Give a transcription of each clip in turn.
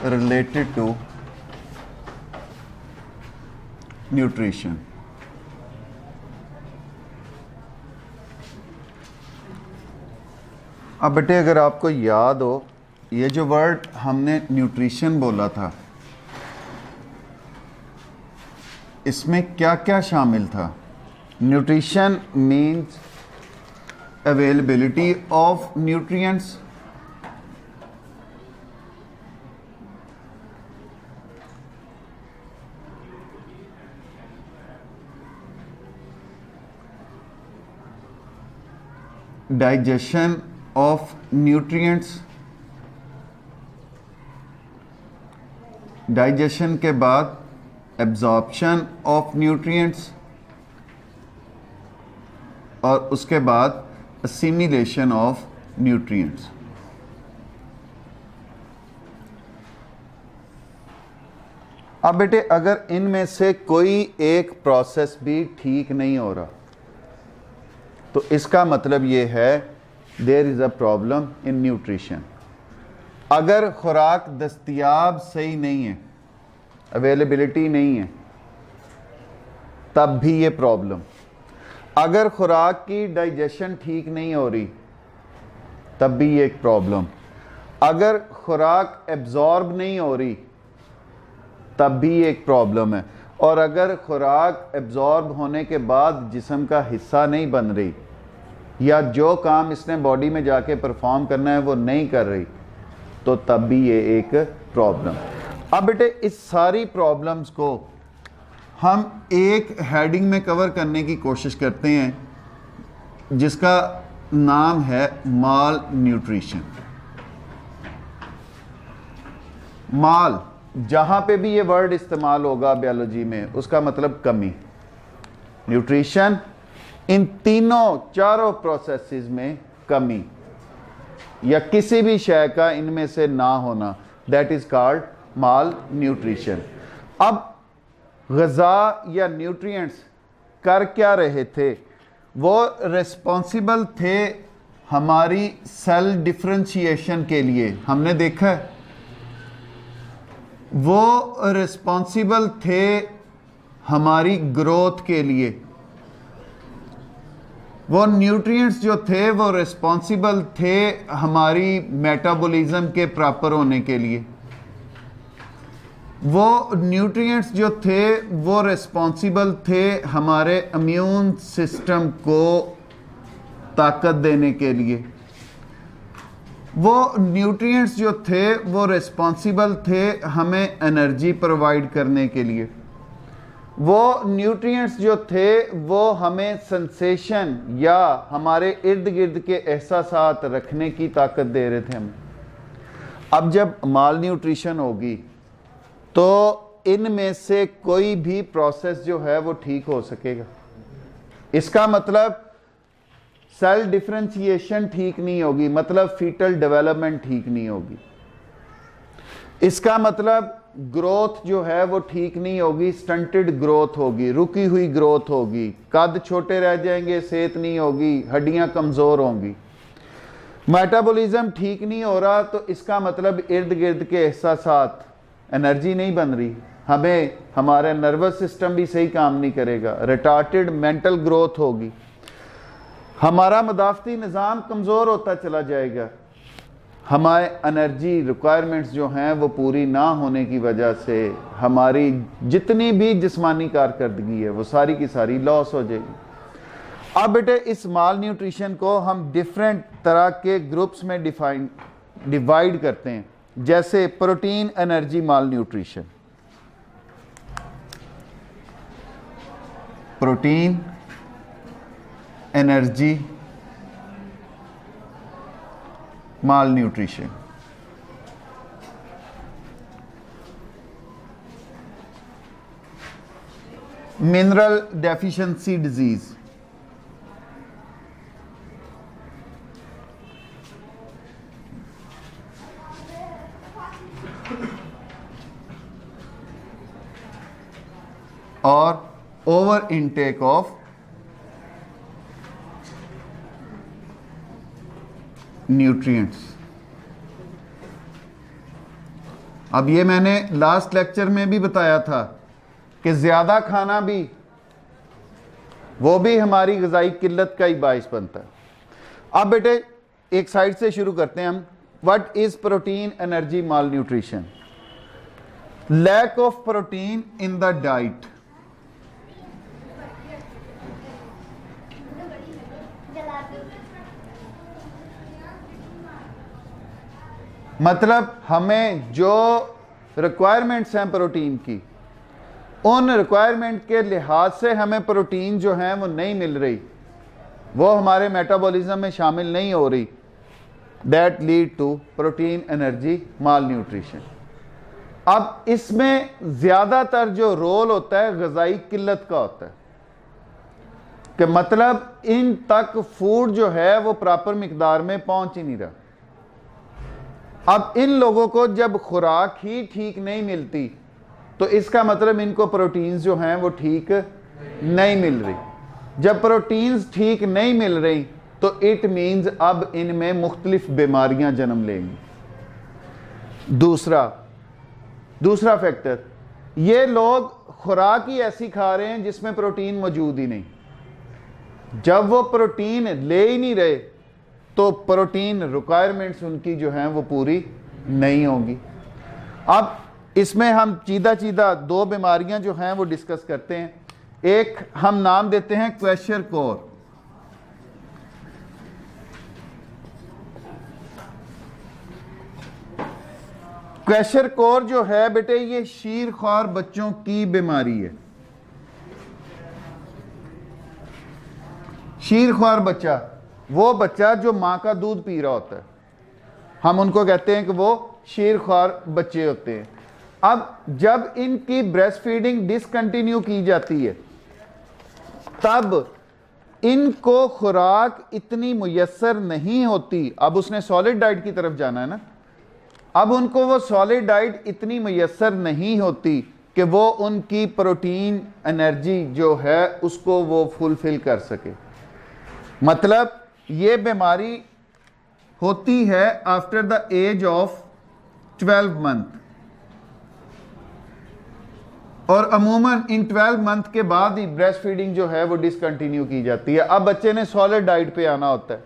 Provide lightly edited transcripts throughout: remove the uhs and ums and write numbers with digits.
related to nutrition. अब बेटे अगर आपको याद हो, ये जो वर्ड हमने न्यूट्रिशन बोला था, इसमें क्या क्या शामिल था? Nutrition means availability of nutrients, digestion of nutrients, digestion के बाद एब्जॉर्प्शन ऑफ न्यूट्रिएंट्स, और उसके बाद असिमिलेशन ऑफ न्यूट्रिएंट्स। अब बेटे अगर इनमें से कोई एक प्रोसेस भी ठीक नहीं हो रहा तो इसका मतलब ये है there is a problem in nutrition. अगर खुराक दस्तयाब सही नहीं है, अवेलेबिलिटी नहीं है, तब भी ये प्रॉब्लम। अगर खुराक की डाइजेशन ठीक नहीं हो रही तब भी ये एक प्रॉब्लम। अगर खुराक एब्जॉर्ब नहीं हो रही तब भी ये एक प्रॉब्लम है। और अगर खुराक एब्जॉर्ब होने के बाद जिस्म का हिस्सा नहीं बन रही या जो काम इसने बॉडी में जाके परफॉर्म करना है वो नहीं कर रही तो तब भी ये एक प्रॉब्लम। अब बेटे इस सारी प्रॉब्लम्स को हम एक हेडिंग में कवर करने की कोशिश करते हैं जिसका नाम है माल न्यूट्रिशन। माल, जहां पे भी ये वर्ड इस्तेमाल होगा बायोलॉजी में, उसका मतलब कमी। न्यूट्रिशन, इन तीनों चारों प्रोसेसेस में कमी या किसी भी शय का इनमें से ना होना, that is called mall nutrition. अब ग़िज़ा या न्यूट्रिएंट्स कर क्या रहे थे? वो रिस्पॉन्सिबल थे हमारी सेल डिफ्रेंशिएशन के लिए। हमने देखा है वो रिस्पॉन्सिबल थे हमारी ग्रोथ के लिए। वो न्यूट्रिएंट्स जो थे वो रिस्पॉन्सिबल थे हमारी मेटाबॉलिज्म के प्रॉपर होने के लिए। वो न्यूट्रिएंट्स जो थे वो रिस्पॉन्सिबल थे हमारे इम्यून सिस्टम को ताकत देने के लिए। वो न्यूट्रिएंट्स जो थे वो रिस्पॉन्सिबल थे हमें एनर्जी प्रोवाइड करने के लिए। वो न्यूट्रिएंट्स जो थे वो हमें सेंसेशन या हमारे इर्द गिर्द के एहसासात रखने की ताकत दे रहे थे हमें। अब जब माल न्यूट्रिशन होगी तो इनमें से कोई भी प्रोसेस जो है वो ठीक हो सकेगा। इसका मतलब सेल डिफरेंशिएशन ठीक नहीं होगी, मतलब फीटल डेवलपमेंट ठीक नहीं होगी। इसका मतलब ग्रोथ जो है वो ठीक नहीं होगी, स्टंटेड ग्रोथ होगी, रुकी हुई ग्रोथ होगी, कद छोटे रह जाएंगे, सेहत नहीं होगी, हड्डियां कमजोर होंगी। मेटाबॉलिज्म ठीक नहीं हो रहा तो इसका मतलब इर्द गिर्द के एहसासात, एनर्जी नहीं बन रही, हमें हमारा नर्वस सिस्टम भी सही काम नहीं करेगा, रिटार्टेड मेंटल ग्रोथ होगी, हमारा मदाफती निज़ाम कमज़ोर होता चला जाएगा। हमारे एनर्जी रिक्वायरमेंट्स जो हैं वो पूरी ना होने की वजह से हमारी जितनी भी जिस्मानी कारकर्दगी है वो सारी की सारी लॉस हो जाएगी। अब बेटे इस माल न्यूट्रिशन को हम डिफरेंट तरह के ग्रुप्स में डिवाइड करते हैं, जैसे प्रोटीन एनर्जी माल न्यूट्रिशन। प्रोटीन एनर्जी माल न्यूट्रिशन। मिनरल डेफिशिएंसी डिजीज, और ओवर इनटेक ऑफ न्यूट्रिएंट्स। अब ये मैंने लास्ट लेक्चर में भी बताया था कि ज़्यादा खाना भी वो भी हमारी ग़िज़ाई किल्लत का ही बाइस बनता है। अब बेटे एक साइड से शुरू करते हैं हम। What is protein energy malnutrition? Lack of protein in the diet. मतलब हमें जो रिक्वायरमेंट्स हैं प्रोटीन की, उन रिक्वायरमेंट के लिहाज से हमें प्रोटीन जो है वो नहीं मिल रही, वो हमारे मेटाबॉलिज्म में शामिल नहीं हो रही। That lead to protein energy malnutrition. अब इसमें ज़्यादातर जो रोल होता है ग़िज़ाई किल्लत का होता है, कि मतलब इन तक फूड जो है वो प्रॉपर मिकदार में पहुंच ही नहीं रहा। अब इन लोगों को जब खुराक ही ठीक नहीं मिलती तो इसका मतलब इनको प्रोटीन्स जो हैं वो ठीक नहीं मिल रही। जब प्रोटीन्स ठीक नहीं मिल रही तो इट मीन्स अब इनमें मुख्तलिफ बीमारियां जन्म लेंगी। दूसरा फैक्टर, ये लोग खुराक ही ऐसी खा रहे हैं जिसमें प्रोटीन मौजूद ही नहीं। जब वो प्रोटीन ले ही नहीं रहे तो प्रोटीन रिक्वायरमेंट्स उनकी जो हैं वो पूरी नहीं होंगी। अब इसमें हम चीदा दो बीमारियां जो हैं वो डिस्कस करते हैं। एक हम नाम देते हैं क्वेशरकोर। क्वेशरकोर जो है बेटे ये शीरख्वार बच्चों की बीमारी है। शीरख्वार बच्चा, वो बच्चा जो मां का दूध पी रहा होता है, हम उनको कहते हैं कि वो शीरख्वार बच्चे होते हैं। अब जब इनकी ब्रेस्ट फीडिंग डिसकंटिन्यू की जाती है तब इनको खुराक इतनी मुयस्सर नहीं होती। अब उसने सॉलिड डाइट की तरफ जाना है ना, अब उनको वो सॉलिड डाइट इतनी मुयस्सर नहीं होती कि वो उनकी प्रोटीन एनर्जी जो है उसको वो फुलफिल कर सके। मतलब ये बीमारी होती है after the age of 12 month, और अमूमन इन 12 मंथ के बाद ही ब्रेस्ट फीडिंग जो है वो डिसकंटिन्यू की जाती है। अब बच्चे ने सॉलिड डाइट पे आना होता है।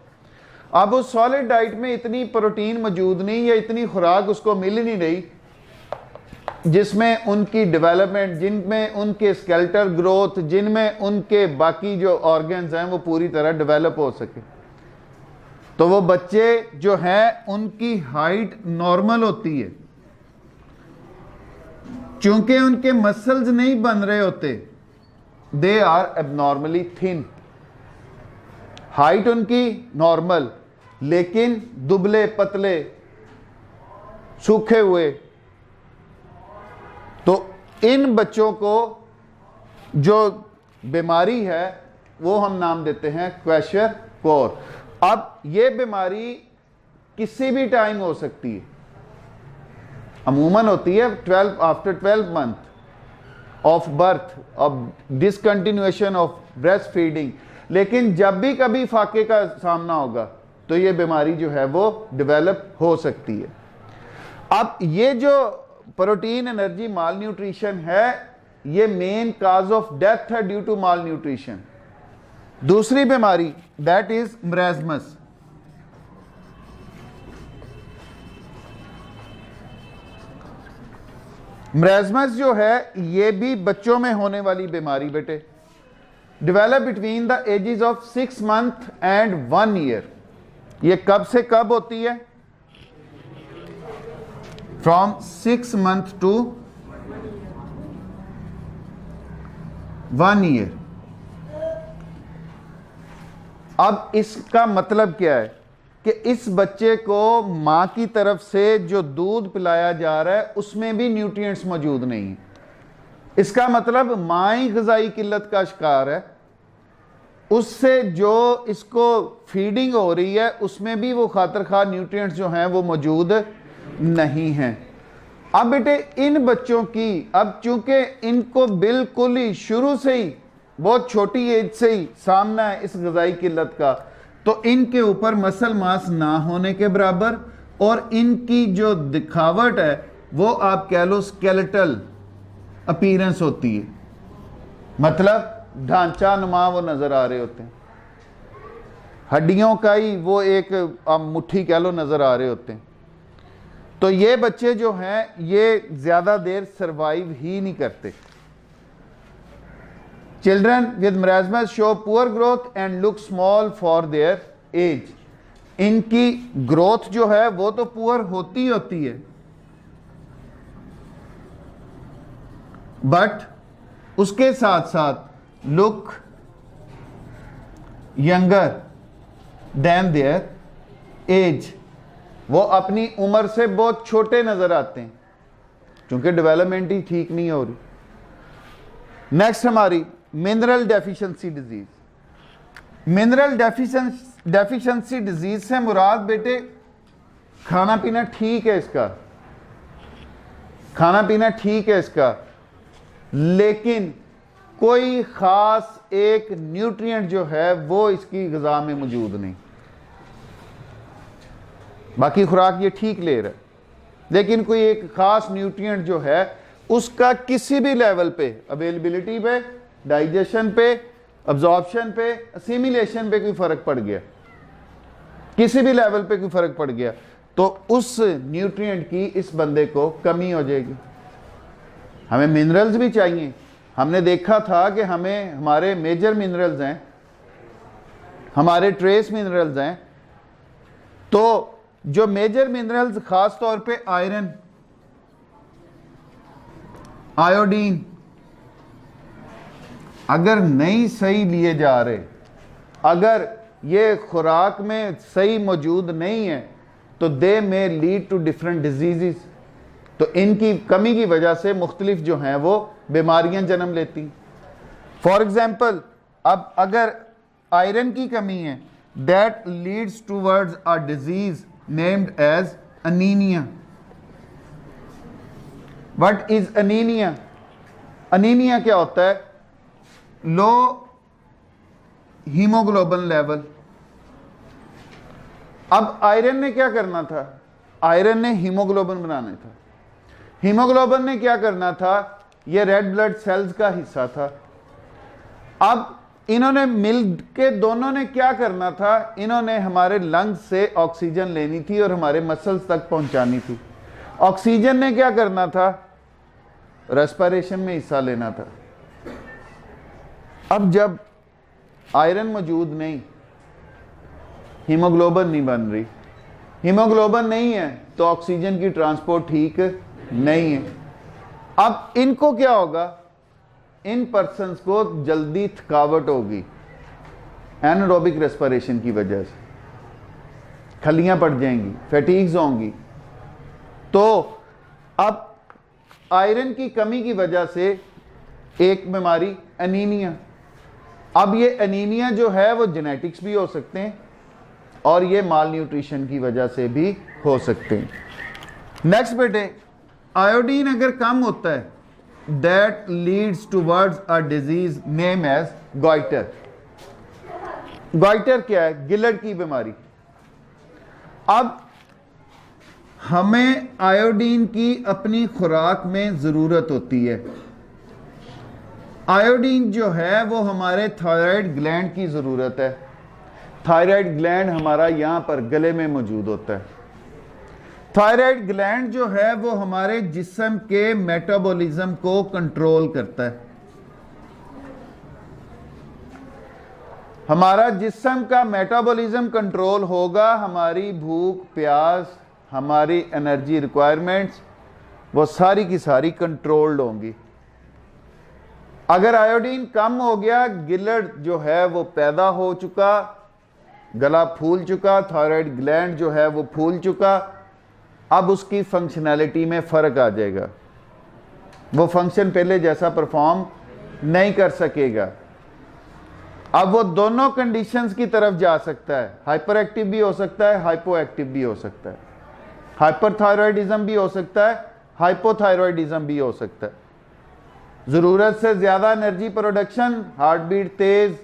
अब उस सॉलिड डाइट में इतनी प्रोटीन मौजूद नहीं या इतनी खुराक उसको मिल नहीं रही जिसमें उनकी डेवलपमेंट, जिनमें उनके स्केलेटल ग्रोथ, जिनमें उनके बाकी जो ऑर्गन्स हैं वो पूरी तरह डेवलप हो सके। तो वो बच्चे जो हैं उनकी हाइट नॉर्मल होती है, चूंकि उनके मसल्स नहीं बन रहे होते, they are abnormally thin. Height उनकी नॉर्मल लेकिन दुबले पतले सूखे हुए। तो इन बच्चों को जो बीमारी है वो हम नाम देते हैं क्वेशरकोर। अब ये बीमारी किसी भी टाइम हो सकती है, अमूमन होती है after 12 month of birth, of discontinuation of breast feeding. लेकिन जब भी कभी फाके का सामना होगा तो ये बीमारी जो है वो डेवलप हो सकती है। अब ये जो प्रोटीन एनर्जी माल न्यूट्रिशन है ये मेन काज ऑफ डेथ है ड्यू टू माल न्यूट्रिशन। दूसरी बीमारी दैट इज मराज़मस। मराज़मस जो है ये भी बच्चों में होने वाली बीमारी बेटे, develop between the ages of 6 month and 1 year. ये कब से कब होती है? From 6 month to 1 year. अब इसका मतलब क्या है कि इस बच्चे को मां की तरफ से जो दूध पिलाया जा रहा है उसमें भी न्यूट्रिएंट्स मौजूद नहीं है। इसका मतलब मां ही ग़िज़ाई किल्लत का शिकार है, उससे जो इसको फीडिंग हो रही है उसमें भी वो खातिर खा न्यूट्रिएंट्स जो हैं वो मौजूद नहीं हैं। अब बेटे इन बच्चों की, अब चूंकि इनको बिल्कुल ही शुरू से ही बहुत छोटी एज से ही सामना है इस ग़िज़ाई किल्लत का, तो इनके ऊपर मसल मास ना होने के बराबर और इनकी जो दिखावट है वो आप कह लो स्केलेटल अपीयरेंस होती है, मतलब ढांचा नुमा वो नज़र आ रहे होते हैं, हड्डियों का ही वो एक आप मुट्ठी कह लो नज़र आ रहे होते हैं। तो ये बच्चे जो हैं ये ज़्यादा देर सर्वाइव ही नहीं करते। Children with marasmus show poor growth and look small for their age. इनकी ग्रोथ जो है वो तो पुअर होती है, बट उसके साथ साथ look younger than their age, वो अपनी उम्र से बहुत छोटे नजर आते हैं क्योंकि डेवलपमेंट ही ठीक नहीं हो रही। नेक्स्ट हमारी mineral deficiency disease. Mineral deficiency disease से मुराद बेटे खाना पीना ठीक है इसका, खाना पीना ठीक है इसका, लेकिन कोई खास एक न्यूट्रिएंट जो है वो इसकी ग़िज़ा में मौजूद नहीं। बाकी खुराक ये ठीक ले रहा है, लेकिन कोई एक खास न्यूट्रिएंट जो है उसका किसी भी लेवल पे, अवेलेबिलिटी पे, डाइजेशन पे, अब्जॉर्प्शन पे, असिमिलेशन पे कोई फ़र्क पड़ गया, किसी भी लेवल पे कोई फ़र्क पड़ गया, तो उस न्यूट्रिएंट की इस बंदे को कमी हो जाएगी। हमें मिनरल्स भी चाहिए। हमने देखा था कि हमें हमारे मेजर मिनरल्स हैं, हमारे ट्रेस मिनरल्स हैं। तो जो मेजर मिनरल्स खास तौर पे आयरन, आयोडीन अगर नहीं सही लिए जा रहे, अगर ये खुराक में सही मौजूद नहीं है, तो दे में लीड टू डिफरेंट डिजीज़। तो इनकी कमी की वजह से मुख्तलिफ जो हैं वो बीमारियां जन्म लेती। फॉर एग्जाम्पल, अब अगर आयरन की कमी है, that leads towards a disease named as anaemia. What is anaemia? Anaemia क्या होता है? Low haemoglobin level. अब आयरन ने क्या करना था? आयरन ने हीमोग्लोबिन बनाना था। हीमोग्लोबिन ने क्या करना था? ये रेड ब्लड सेल्स का हिस्सा था। अब इन्होंने मिल के दोनों ने क्या करना था? इन्होंने हमारे लंग्स से ऑक्सीजन लेनी थी और हमारे मसल्स तक पहुंचानी थी। ऑक्सीजन ने क्या करना था? रेस्पिरेशन में हिस्सा लेना था। अब जब आयरन मौजूद नहीं, हीमोग्लोबिन नहीं बन रही, हीमोग्लोबिन नहीं है तो ऑक्सीजन की ट्रांसपोर्ट ठीक नहीं है। अब इनको क्या होगा? इन पर्सन्स को जल्दी थकावट होगी एनारोबिक रेस्पिरेशन की वजह से, खलियां पड़ जाएंगी, फैटीग्स होंगी। तो अब आयरन की कमी की वजह से एक बीमारी एनीमिया। अब ये एनीमिया जो है वो जेनेटिक्स भी हो सकते हैं और ये माल न्यूट्रिशन की वजह से भी हो सकते हैं। नेक्स्ट बेटे, आयोडीन अगर कम होता है, that leads towards a disease name as goitre. Goitre क्या है? गिलट की बीमारी। अब हमें आयोडीन की अपनी खुराक में ज़रूरत होती है। आयोडीन जो है वो हमारे थायराइड ग्लैंड की ज़रूरत है। थायराइड ग्लैंड हमारा यहाँ पर गले में मौजूद होता है। थायराइड ग्लैंड जो है वो हमारे जिस्म के मेटाबॉलिज्म को कंट्रोल करता है। हमारा जिस्म का मेटाबॉलिज्म कंट्रोल होगा, हमारी भूख प्यास, हमारी एनर्जी रिक्वायरमेंट्स वो सारी की सारी कंट्रोल्ड होंगी। अगर आयोडीन कम हो गया, गिलट जो है वो पैदा हो चुका, गला फूल चुका, थायराइड ग्लैंड जो है वो फूल चुका, अब उसकी फंक्शनैलिटी में फ़र्क आ जाएगा। वो फंक्शन पहले जैसा परफॉर्म नहीं कर सकेगा। अब वो दोनों कंडीशंस की तरफ जा सकता है, हाइपर एक्टिव भी हो सकता है, हाइपो एक्टिव भी हो सकता है, हाइपरथायरॉयडिज्म भी हो सकता है, हाइपोथायरॉयडिज्म भी हो सकता है। ज़रूरत से ज़्यादा एनर्जी प्रोडक्शन, हार्ट बीट तेज़,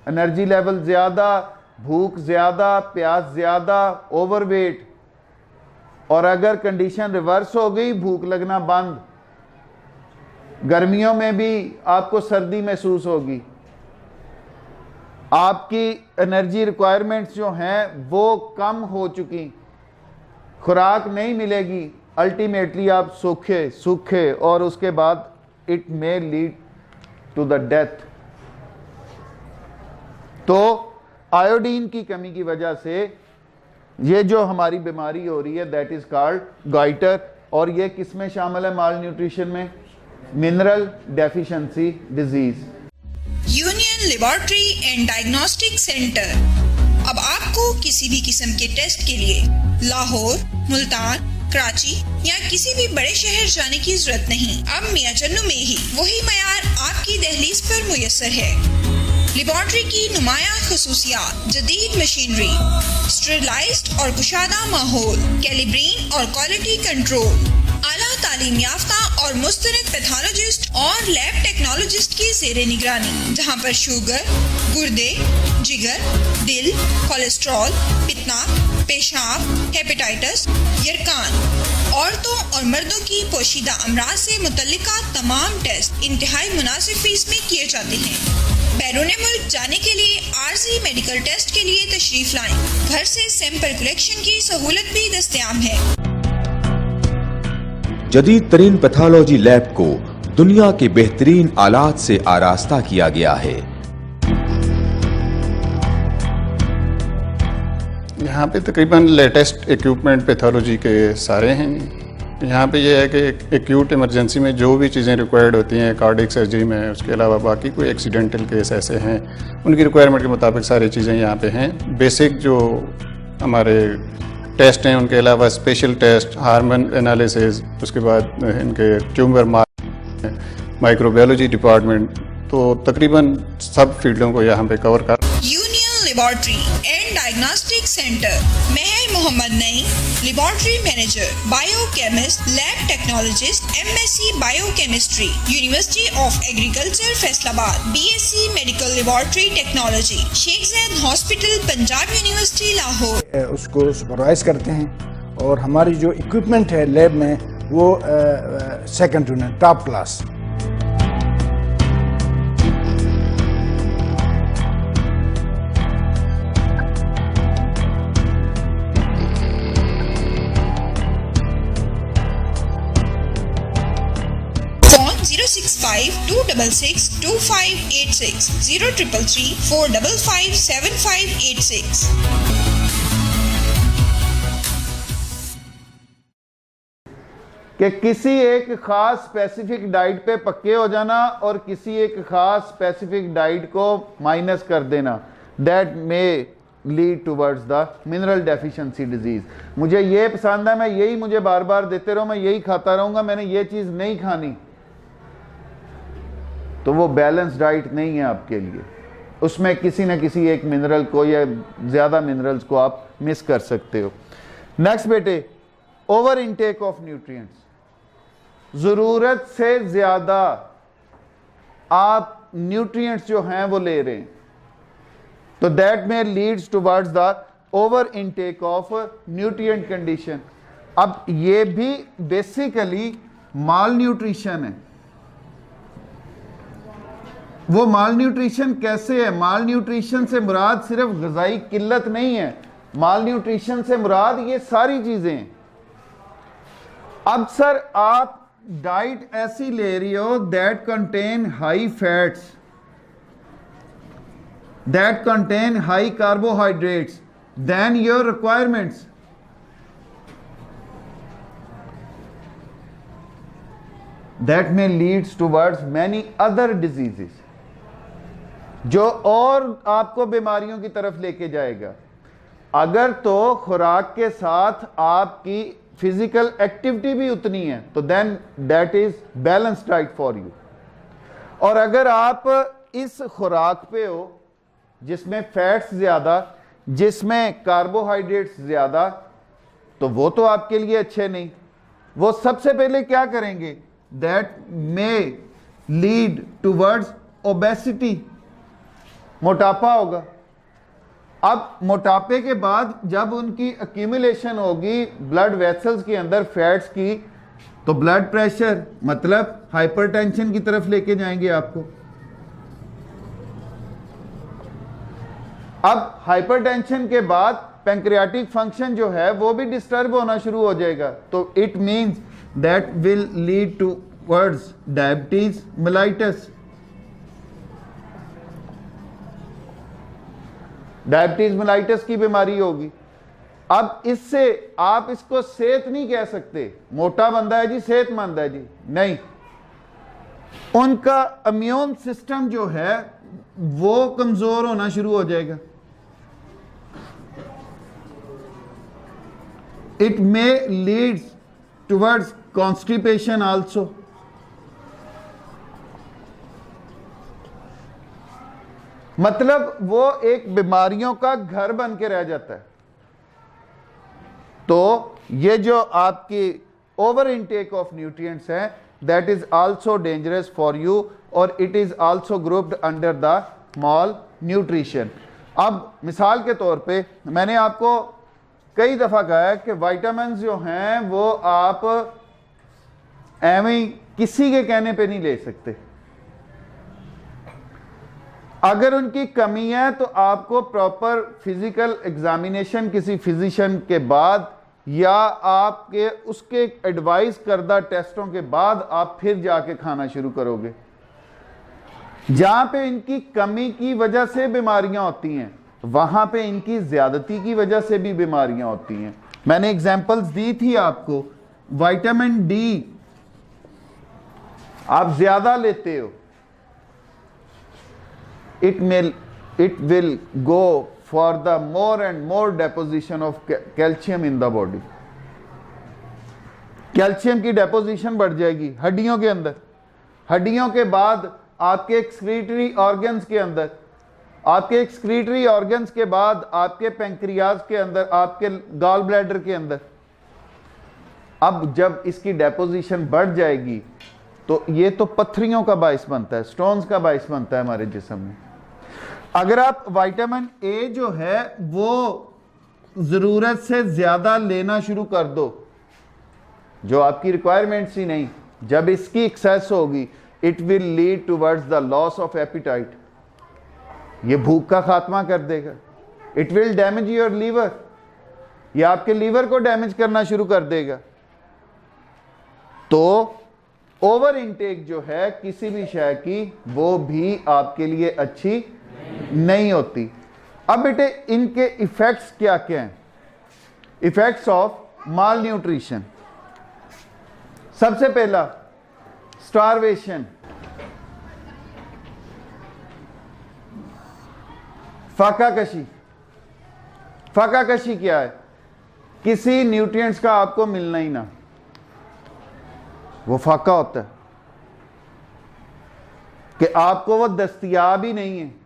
एनर्जी लेवल ज़्यादा, भूख ज़्यादा, प्यास ज़्यादा, ओवरवेट, और अगर कंडीशन रिवर्स हो गई, भूख लगना बंद, गर्मियों में भी आपको सर्दी महसूस होगी, आपकी एनर्जी रिक्वायरमेंट्स जो हैं वो कम हो चुकी, खुराक नहीं मिलेगी, अल्टीमेटली आप सूखे और उसके बाद it may lead to the death. तो आयोडीन की कमी की वजह से ये जो हमारी बीमारी हो रही है दैट इज कॉल्ड गॉइटर, और ये किस में शामिल है माल न्यूट्रिशन में? Mineral deficiency disease. Union Laboratory and Diagnostic centre अब आपको किसी भी किस्म के टेस्ट के लिए लाहौर, मुल्तान, कराची या किसी भी बड़े शहर जाने की जरूरत नहीं। अब मियां चन्नू में ही वही मयार आपकी दहलीज पर मुयस्सर है। लेबोरेटरी की नुमाया खसूसियात, जदीद मशीनरी, स्टेरिलाइज्ड और कुशादा माहौल, कैलिब्रीन और क्वालिटी कंट्रोल, आला तालीम याफ्ता और मुस्तनद पैथोलॉजिस्ट और लैब टेक्नोलॉजिस्ट की ज़ेरे निगरानी, जहां पर शुगर, गुर्दे, जिगर, दिल, कोलेस्ट्रॉल, पितना, पेशाब, हेपेटाइटिस, यरकान, औरतों और मर्दों की पोशीदा अमराज से मुतल्लिका तमाम टेस्ट इंतहाई मुनासिब फीस में किए जाते हैं। बैरून मुल्क जाने के लिए आर्जी मेडिकल टेस्ट के लिए तशरीफ लाएं। घर से सैंपल कलेक्शन की सहूलत भी दस्तयाब है। जदीद तरीन पैथोलॉजी लैब को दुनिया के बेहतरीन आलात से आरास्ता किया गया है। यहाँ पे तकरीबन लेटेस्ट इक्विपमेंट पैथोलॉजी के सारे हैं। यहाँ पे ये है कि एक्यूट इमरजेंसी में जो भी चीज़ें रिक्वायर्ड होती हैं कार्डियक सर्जरी में, उसके अलावा बाकी कोई एक्सीडेंटल केस ऐसे हैं उनकी रिक्वायरमेंट के मुताबिक सारी चीज़ें यहाँ पे हैं। बेसिक जो हमारे टेस्ट हैं उनके अलावा स्पेशल टेस्ट, हार्मोन एनालिसिस, उसके बाद इनके ट्यूमर माइक्रोबायोलॉजी डिपार्टमेंट, तो तकरीबन सब फील्डों को यहाँ पे कवर कर। Union Laboratory and Diagnostic Centre, Mehar Mohammad Naeem, laboratory manager, biochemist, lab technologist, MSc biochemistry, University of Agriculture Faisalabad, BSc medical laboratory technology, Sheikh Zayed Hospital, Punjab University Lahore. उसको सुपरवाइज करते हैं और हमारी जो इक्विपमेंट है लैब में वो second to none, top class. Phone 065-266-2586, 0333-455-7586। कि किसी एक खास स्पेसिफिक डाइट पे पक्के हो जाना और किसी एक खास स्पेसिफिक डाइट को माइनस कर देना, that may lead towards the mineral deficiency disease. मुझे ये पसंद है, मैं यही मुझे बार बार देते रहो, मैं यही खाता रहूंगा, मैंने ये चीज नहीं खानी, तो वो बैलेंस डाइट नहीं है आपके लिए। उसमें किसी न किसी एक मिनरल को या ज्यादा मिनरल्स को आप मिस कर सकते हो। नेक्स्ट बेटे, ओवर इनटेक ऑफ न्यूट्रिएंट्स, जरूरत से ज्यादा आप न्यूट्रिएंट्स जो हैं वो ले रहे हैं, तो दैट में leads towards the over intake of nutrient condition. अब ये भी बेसिकली माल न्यूट्रिशन है। वो माल न्यूट्रिशन कैसे है? माल न्यूट्रिशन से मुराद सिर्फ ग़िज़ाई किल्लत नहीं है, माल न्यूट्रिशन से मुराद ये सारी चीजें हैं। अब सर आप डाइट ऐसी ले रही हो that contain high fats, that contain high carbohydrates than your requirements, that में leads towards many other diseases, जो और आपको बीमारियों की तरफ लेके जाएगा। अगर तो खुराक के साथ आपकी फिजिकल एक्टिविटी भी उतनी है तो then that is balance diet for you. और अगर आप इस खुराक पे हो जिसमें फैट्स ज्यादा, जिसमें कार्बोहाइड्रेट्स ज्यादा, तो वो तो आपके लिए अच्छे नहीं। वो सबसे पहले क्या करेंगे? That may lead towards obesity, मोटापा होगा। अब मोटापे के बाद जब उनकी एक्यूमुलेशन होगी ब्लड वेसल्स के अंदर फैट्स की, तो ब्लड प्रेशर मतलब हाइपरटेंशन की तरफ लेके जाएंगे आपको। अब हाइपरटेंशन के बाद पैंक्रियाटिक फंक्शन जो है वो भी डिस्टर्ब होना शुरू हो जाएगा, तो it means that will lead towards diabetes mellitus. Diabetes mellitus की बीमारी होगी। अब इससे आप इसको सेहत नहीं कह सकते, मोटा बंदा है जी सेहतमंद है जी, नहीं, उनका इम्यून सिस्टम जो है वो कमजोर होना शुरू हो जाएगा। It may leads towards constipation also. मतलब वो एक बीमारियों का घर बन के रह जाता है। तो ये जो आपकी ओवर इनटेक ऑफ न्यूट्रिएंट्स है, that is also dangerous for you, और it is also grouped under the malnutrition. अब मिसाल के तौर पे मैंने आपको कई दफा कहा है कि विटामिन जो हैं वो आप एवं किसी के कहने पे नहीं ले सकते। अगर उनकी कमी है तो आपको प्रॉपर फिजिकल एग्जामिनेशन किसी फिजिशियन के बाद या आपके उसके एडवाइस करदा टेस्टों के बाद आप फिर जाके खाना शुरू करोगे। जहां पे इनकी कमी की वजह से बीमारियां होती हैं, वहां पे इनकी ज्यादती की वजह से भी बीमारियां होती हैं। मैंने एग्जांपल्स दी थी आपको। विटामिन डी आप ज्यादा लेते हो, it will go for the more and more deposition of calcium in the body। Calcium की डेपोजिशन बढ़ जाएगी हड्डियों के अंदर। हड्डियों के बाद आपके एक्सक्रीटरी ऑर्गन्स के अंदर, आपके एक्सक्रीटरी ऑर्गन्स के बाद आपके पैंक्रियाज के अंदर, आपके गॉल ब्लैडर के अंदर। अब जब इसकी डेपोजिशन बढ़ जाएगी तो ये तो पत्थरियों का बाइस बनता है, स्टोन्स का बाइस बनता है हमारे जिस्म में। अगर आप विटामिन ए जो है वो जरूरत से ज्यादा लेना शुरू कर दो, जो आपकी रिक्वायरमेंट्स ही नहीं, जब इसकी एक्सेस होगी it will lead towards the loss of appetite. ये भूख का खात्मा कर देगा। It will damage your liver, ये आपके लीवर को डैमेज करना शुरू कर देगा। तो ओवर इनटेक जो है किसी भी शय की वो भी आपके लिए अच्छी नहीं होती। अब बेटे इनके इफेक्ट्स क्या क्या हैं? Effects of mall nutrition. सबसे पहला स्टारवेशन, फाकाकशी। फाकाकशी क्या है? किसी न्यूट्रिएंट्स का आपको मिलना ही ना, वो फाका होता है कि आपको वो दस्तयाब ही नहीं है।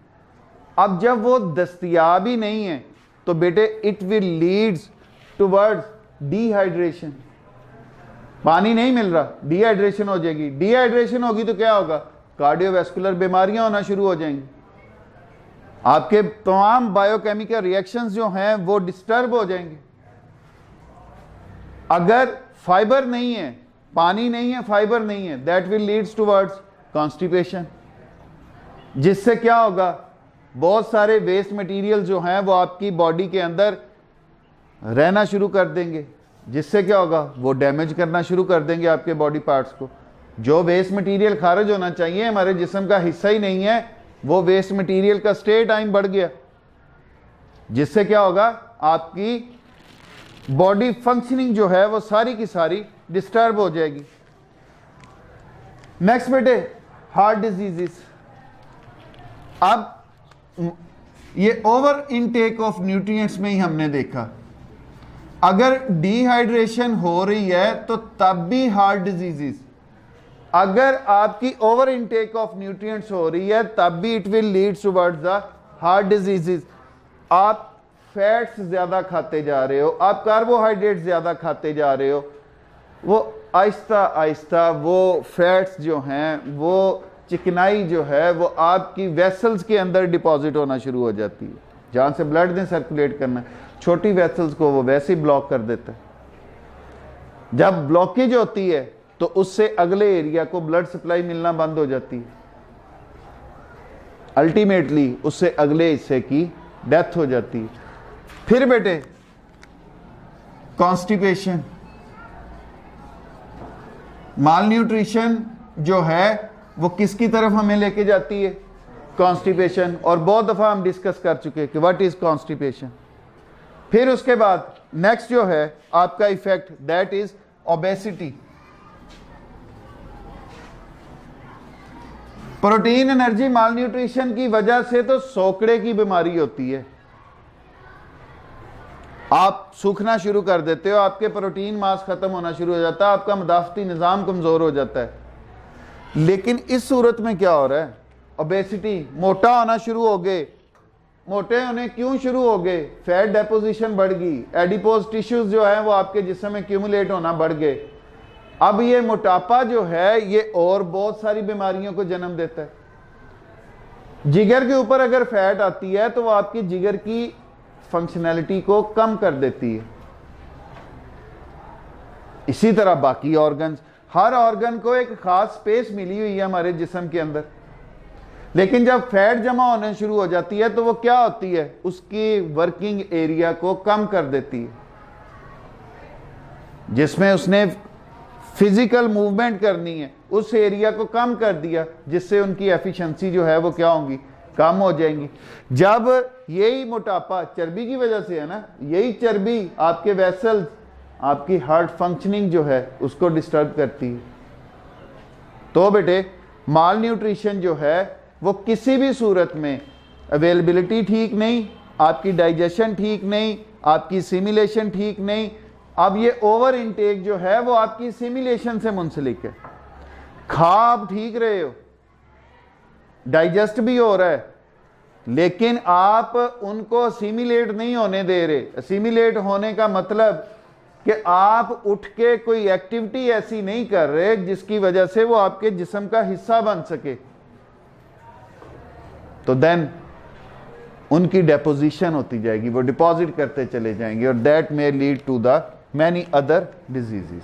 अब जब वो दस्तयाब ही नहीं है तो बेटे it will leads towards dehydration. पानी नहीं मिल रहा, डिहाइड्रेशन हो जाएगी। डिहाइड्रेशन होगी तो क्या होगा? कार्डियोवैस्कुलर बीमारियां होना शुरू हो जाएंगी। आपके तमाम बायोकेमिकल रिएक्शंस जो हैं वो डिस्टर्ब हो जाएंगे। अगर फाइबर नहीं है, पानी नहीं है, फाइबर नहीं है, that will leads towards constipation, जिससे क्या होगा? बहुत सारे वेस्ट मटेरियल जो हैं वो आपकी बॉडी के अंदर रहना शुरू कर देंगे, जिससे क्या होगा? वो डैमेज करना शुरू कर देंगे आपके बॉडी पार्ट्स को। जो वेस्ट मटेरियल खारिज होना चाहिए हमारे जिस्म का हिस्सा ही नहीं है, वो वेस्ट मटेरियल का स्टे टाइम बढ़ गया, जिससे क्या होगा? आपकी बॉडी फंक्शनिंग जो है वो सारी की सारी डिस्टर्ब हो जाएगी। नेक्स्ट बेटे हार्ट डिजीजेस। अब ये ओवर इनटेक ऑफ न्यूट्रिएंट्स में ही हमने देखा, अगर डिहाइड्रेशन हो रही है तो तब भी हार्ट डिजीजेस। अगर आपकी ओवर इनटेक ऑफ न्यूट्रिएंट्स हो रही है तब भी it will leads towards the heart diseases. आप फैट्स ज्यादा खाते जा रहे हो, आप कार्बोहाइड्रेट ज्यादा खाते जा रहे हो, वो आहिस्ता आहिस्ता वो फैट्स जो हैं, वो चिकनाई जो है वो आपकी वेसल्स के अंदर डिपॉजिट होना शुरू हो जाती है। जहाँ से ब्लड ने सर्कुलेट करना है, छोटी वेसल्स को वो वैसे ही ब्लॉक कर देता है। जब ब्लॉकेज होती है तो उससे अगले एरिया को ब्लड सप्लाई मिलना बंद हो जाती है, अल्टीमेटली उससे अगले हिस्से की डेथ हो जाती है। फिर बेटे कॉन्स्टिपेशन, माल न्यूट्रिशन जो है वो किसकी तरफ हमें लेके जाती है? कॉन्स्टिपेशन। और बहुत दफा हम डिस्कस कर चुके हैं कि व्हाट इज कॉन्स्टिपेशन। फिर उसके बाद नेक्स्ट जो है आपका effect, that is obesity. Protein energy mall nutrition की वजह से तो सोकड़े की बीमारी होती है। आप सूखना शुरू कर देते हो, आपके प्रोटीन मास खत्म होना शुरू हो जाता है, आपका मदाफती निज़ाम कमज़ोर हो जाता है। लेकिन इस सूरत में क्या हो रहा है? ओबेसिटी, मोटा होना शुरू हो गए। मोटे होने क्यों शुरू हो गए? फैट डेपोजिशन बढ़ गई, एडिपोज टिश्यूज जो है वो आपके जिस्म में क्यूमुलेट होना बढ़ गए। अब ये मोटापा जो है ये और बहुत सारी बीमारियों को जन्म देता है। जिगर के ऊपर अगर फैट आती है तो वो आपकी जिगर की फंक्शनैलिटी को कम कर देती है। इसी तरह बाकी ऑर्गन्स, हर ऑर्गन को एक खास स्पेस मिली हुई है हमारे जिस्म के अंदर, लेकिन जब फैट जमा होने शुरू हो जाती है तो वो क्या होती है? उसकी वर्किंग एरिया को कम कर देती है, जिसमें उसने फिजिकल मूवमेंट करनी है उस एरिया को कम कर दिया, जिससे उनकी एफिशिएंसी जो है वो क्या होंगी? कम हो जाएंगी। जब यही मोटापा चर्बी की वजह से है ना, यही चर्बी आपके वेसल्स, आपकी हार्ट फंक्शनिंग जो है उसको डिस्टर्ब करती है। तो बेटे माल न्यूट्रिशन जो है वो किसी भी सूरत में, अवेलेबिलिटी ठीक नहीं, आपकी डाइजेशन ठीक नहीं, आपकी सिमिलेशन ठीक नहीं। अब ये ओवर इनटेक जो है वो आपकी सिमिलेशन से मुंसलिक है। खा आप ठीक रहे हो, डाइजेस्ट भी हो रहा है, लेकिन आप उनको असिमिलेट नहीं होने दे रहे। असिमिलेट होने का मतलब कि आप उठ के कोई एक्टिविटी ऐसी नहीं कर रहे जिसकी वजह से वो आपके जिस्म का हिस्सा बन सके, तो देन उनकी डेपोजिशन होती जाएगी, वो डिपॉजिट करते चले जाएंगे और that may lead to the many other diseases.